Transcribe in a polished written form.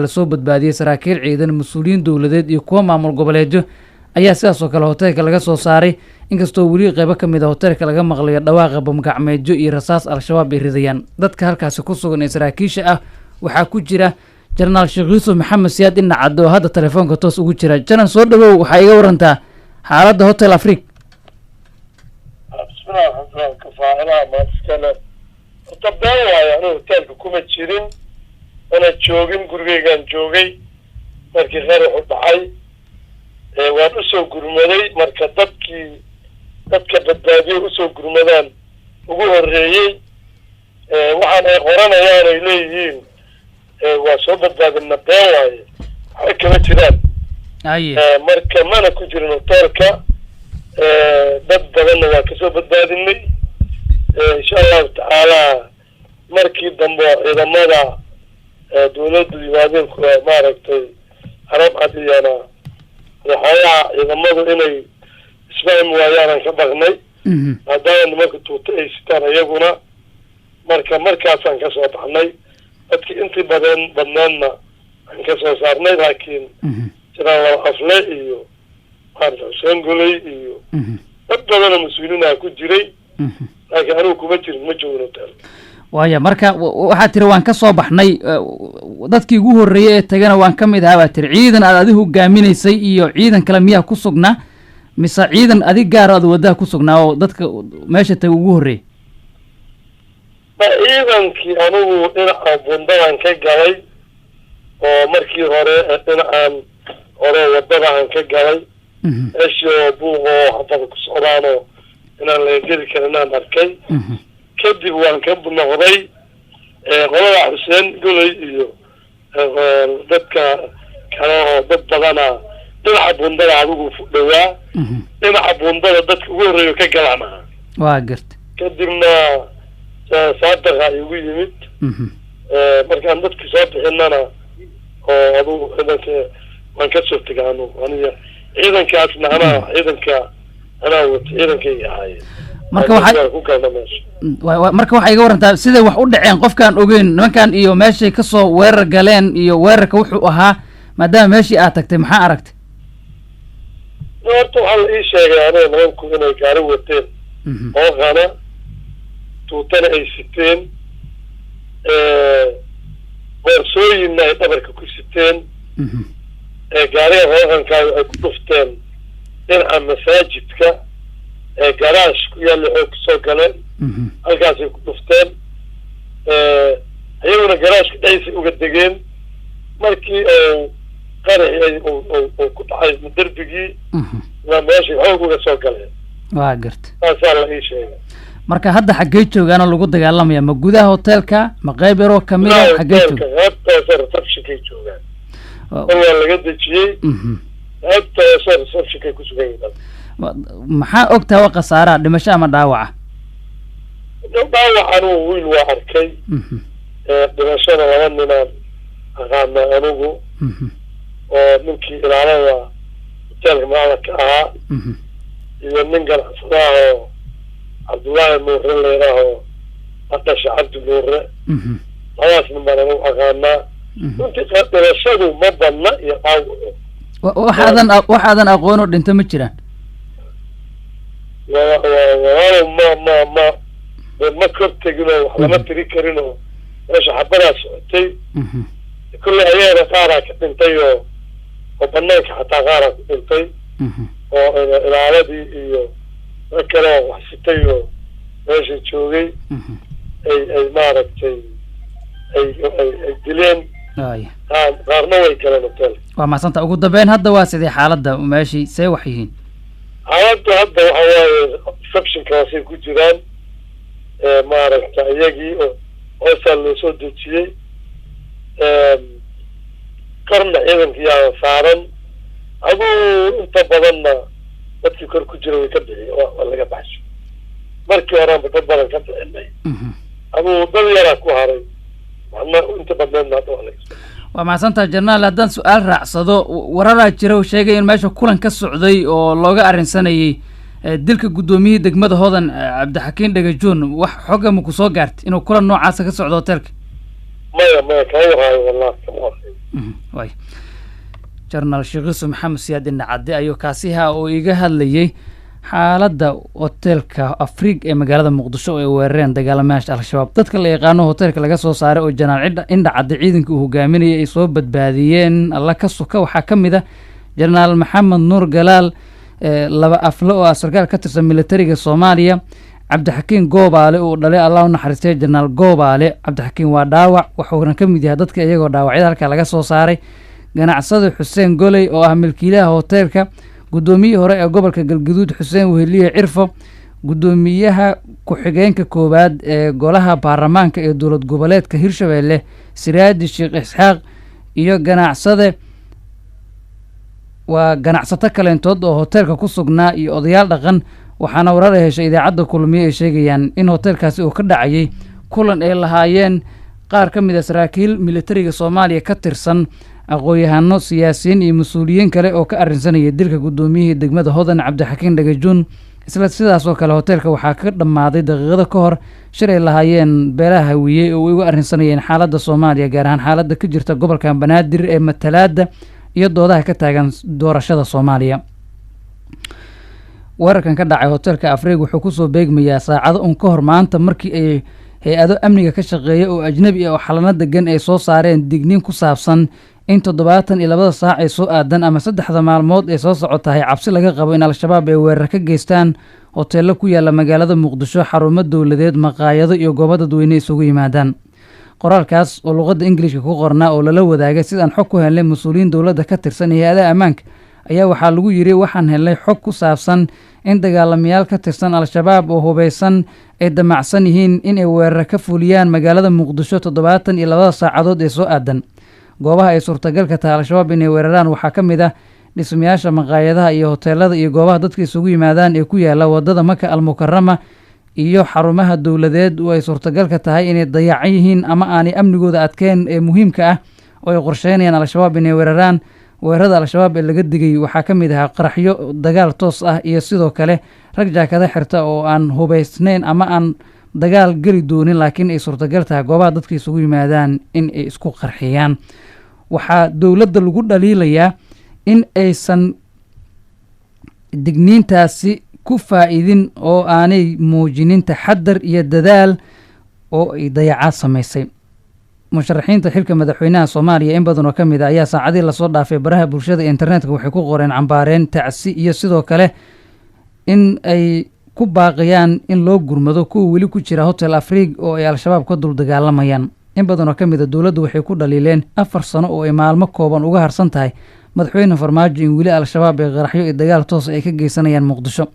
lasoo badbaadiyay saraakiil ciidan mas'uuliyiin dawladeed iyo kuwa maamul goboleedyo ayaa sidaas oo kale hoteelka laga soo saaray inkastoo weli qaybo ka mid ah hoteelka laga maqlayo dhawaaqa bamgacmeedyo iyo rasaas al-shabaab ay ridayaan dadka halkaasi ku sugan ee saraakiisha ah waxaa ku jira General Sheekh Yuusuf Maxamed Siyaad Dhinacad oo hadda telefoonka toos ugu jira janan soo dhawow waxaa iga warantaa xaaladda Hotel Afrique كفاءة ما تسكن طبعا يعني هوتيل كومة شيرين أنا جوجين قربي كان جوجي مركي غير حبعي وأسوق قرمدي مركز دبك بدادي أسوق قرمدان وقول الرئي وحنا قرانا يعني إليين وصوبت هذا النباوة حكمة شيران مركز ما أنا كجرين التركة dad badan waa ka soo badbaadinay insha Allah ta'ala markii dambe ciidamada dawladdu yimaadeen ku maaragtay arab cadiyana waxaa ciidamadu inay isfaham waayaan ka baqnay hadaan markii tuuta ay sitaan ayaguna markaasaan ka soo baxnay dadkii intii badnaanna aan ka soo saarnay laakiin jiraan afle iyo Xuseen Gulay iyo dad badan oo mas'uuliin ah ku jiray laakiin anigu kuma jirin ma joogno hotel waaya marka waxaa tiri waan ka soo baxnay dadkii ugu horeeyay ee tagana waan ka mid ahaa tiri ciidan aad adigu hogaaminaysay iyo ciidan kale miyaa ku sugnaa mise ciidan adig gaar aad wadaha ku sugnaa oo dadka meesha tagay ugu horeeyay ciidankii anigu dhinaca bundadan ka galay oo markii hore dhinacaan hore wadadaan ka galay eesho buuqo xabada ku socdaano inaan la geli karin aan arkay kadib waan ka noqday qolada Xuseen Gulay iyo dadka kale oo dad badana dhinaca bundada adigu dhawaa dhinaca bundada dadka ugu horeeyo ka galana waa gartay kadibna saadaqa igu yimid markaan dadka soo bixinana oo adigu ciidanka waan ka soo tagaano aniga ciidankaasna anaa wata ciidankay ahaayeen marka waxay iga warantaa siday wax u dhaceen qofkaan ogeyn nimankan iyo meeshay ka soo weerar galeen iyo weerarka wuxuu ahaa maadaama meeshii aad tagtay maxaa aragtay horta waxaa la ii sheegay aniga nimanku inay gaari wateen oo qana tuutana ay siteen boorsooyinna ay dhabarka ku siteen gaariga hoogankaaga ay ku dhufteen dhinaca masaajidka garaash ku yaalla oo kusoo galeen halkaasay ku dhufteen ayaguna garaashka dhexdiisay uga degeen markii qaraxii ku dhacay derbigii waa meeshay xoog uga soo galeen waa garta saasaa la ii sheegay marka hadda xaggee joogaana lagu dagaalamaya ma gudaha hoteelka ma qayb yaroo kamid ah xaggee jooga qaybtaas receptionkay joogaan waa laga dejiyey qaybtaas receptionkay ku sugan yihiin maxaa ogtahay waa khasaaraha dhimasho ama dhaawaca dhaawacan wiil waa arkay dhimashada laba ninaan aqaana anigu oo ninkii ilaalada hoteelka madaxda ka ahaa iyo nin ganacsadaha oo Cabdullaahi Nuure leeraho hadasha Cabdi Nuure labadaas nin baan anigu aqaanaa intii dhimashadu ma badna iyo waxaadan aqoon oo dhinta ma jiraan ما كنت تقول لما تري كرينو ايش حبنا سعتي كل عيالة قارك انتيو وبناك حتى غارك انتي والعالدي ايو اكلا وحسيتيو ايش تشوغي اي مارك اي دلين غارنوي كلا نبتل وما سنتا ugu dambeyn hadda waa sidii xaaladda meeshii say wax yihiin hadda waxa exception kaasi ku jiraan maaragta iyagii oo sal loo soo dejiyay qarna ciidankii yaa saaran aduu inta badanna dadkii kor ku jira way ka bixi oo laga baxsho markii hore dad badan ka bixinay aduu dad yara ku haray waxna inta badan hadda waa laga waa maasanta jarnaal haddaan su'aal raacsado wararaa jira oo sheegay in meesha kulan ka socday oo looga arrinsanayay dilka gudoomiyay degmada Hodan Cabdixakiin Dhagajoon wax xoga ma ku soo gaartay inuu kulan noocaas ka socdo hotelka ma ka waray wallahi way General Sheikh Maxamed Siyaad Indhacade ayuu kaasiha oo iga hadlayay xaaladda hotelka Afriig ee magaalada Muqdisho ee weerareen dagaalamayaasha Al-Shabaab dadka la yaqaano hotelka laga soo saaray oo General Indhacade ciidanka uu hogaaminayay ay soo badbaadiyeen alla ka suka waxaa ka mid ah General Maxamed Nuur Galaal laba aflo oo sarkaal ka tirsan militariga Soomaaliya Cabdixakiin Goobaale oo dhalay Allah u naxariistay General Goobaale Cabdixakiin waa dhaawac wuxuuna ka mid yahay dadka iyagoo dhaawacyada halka laga soo saaray ganacsade Xuseen Goley oo ah milkiilaha hotelka gudoomiye hore ee gobolka Galgaduud Xuseen Weheliye Cirfo gudoomiyaha ku-xigeenka koobaad ee golaha baarlamaanka ee dowlad goboleedka Hirshabeelle Siraadi Sheekh Isxaaq iyo ganacsade waa ganacsato kaleentood oo hotelka ku sugnaa iyo odayaal dhaqan waxaana warar ay heshay idaacadda kulmiye ay sheegayaan in hotelkaasi uu ka dhacayay kulan ay lahaayeen qaar ka mid ah saraakiil militariga Soomaaliya ka tirsan aqoon-yahano siyaasiyiin iyo mas'uuliyiin kale oo ka arrinsanaya dilka gudoomiyihii degmada Hodan Cabdixakiin Dhagajuun isla sidaas oo kale hotelka waxaa ka dhammaaday daqiiqado ka hor shir ay lahaayeen beelaha Hawiye oo uga arrinsanayeen xaaladda Soomaaliya gaar ahaan xaaladda ka jirta gobolka Banaadir ee matalaadda iyo doodaha ka taagan doorashada Soomaaliya weerarkan ka dhacay hotelka Afriig wuxuu ku soo beegmayaa saacado ka hor maanta markii ay hay-ado amniga ka shaqeeya oo ajnabi ah oo xalana degan ay soo saareen digniin ku saabsan in 72 saac ay soo aadan ama 3 maalmood ay soo socotahay cabsi laga qabo in Al-Shabaab ay weerar ka geystaan hoteelo ku yaala magaalada Muqdisho xarumo dawladeed maqaayado iyo goobo dadweyne isugu yimaadaan qoraalkaas oo luqadda Ingiriiska ku qornaa oo lala wadaagay sidaan xog ku helnay mas'uuliyiin dawladda ka tirsan hay'adaha ammaanka ayaa waxaa lagu yiri waxaan helnay xog ku saabsan in dagaalamayaal ka tirsan Al-Shabaab oo hubeysan ay damacsan yihiin in ay weerar ka fuliyaan magaalada Muqdisho 72 saacadood ee soo aadan goobaha ay suurtagalka tahay Al-Shabaab inay weeraraan waxaa ka mid ah dhismayaasha maqaayadaha iyo hoteelada iyo goobaha dadka isugu yimaadaan ee ku yaala wadada Maka al-Mukarrama iyo xarumaha dawladeed oo ay suurtagalka tahay inay dayacan yihiin ama aanay amnigooda adkeen ee muhiimka ah oo ay qorsheynayaan Al-Shabaab inay weeraraan weerarada Al-Shabaab ee laga digay waxaa ka mid ah qaraxyo dagaal toos ah iyo sidoo kale rag jaakada xirta oo aan hubeysnayn ama aan dagaal gali doonin laakiin ay suurtagal tahay goobaha dadka isugu yimaadaan in ay isku qarxiyaan waxaa dawladda lagu dhaliilayaa in aysan digniintaasi ku faa'iidin oo aanay muujinin taxadar iyo dadaal oo ay dayacaad samaysay musharaxiinta xilka madaxweynaha Soomaaliya in badan oo ka mid ah ayaa saacadii la soo dhaafay baraha bulshada internetka waxay ku qoreen cambaareen tacsi iyo sidoo kale in ay ku baaqayaan in loo gurmado kuwa weli ku jira hotel Afriig oo ay Al-Shabaab ka dul dagaalamayaan in badan oo ka mid ah dawladdu waxay ku dhaliileen 4 sano oo ay maalmo kooban uga harsan tahay madaxweyne Farmaajo in weli Al-Shabaab ay qaraxyo iyo dagaal toos ay ka geysanayaan Muqdisho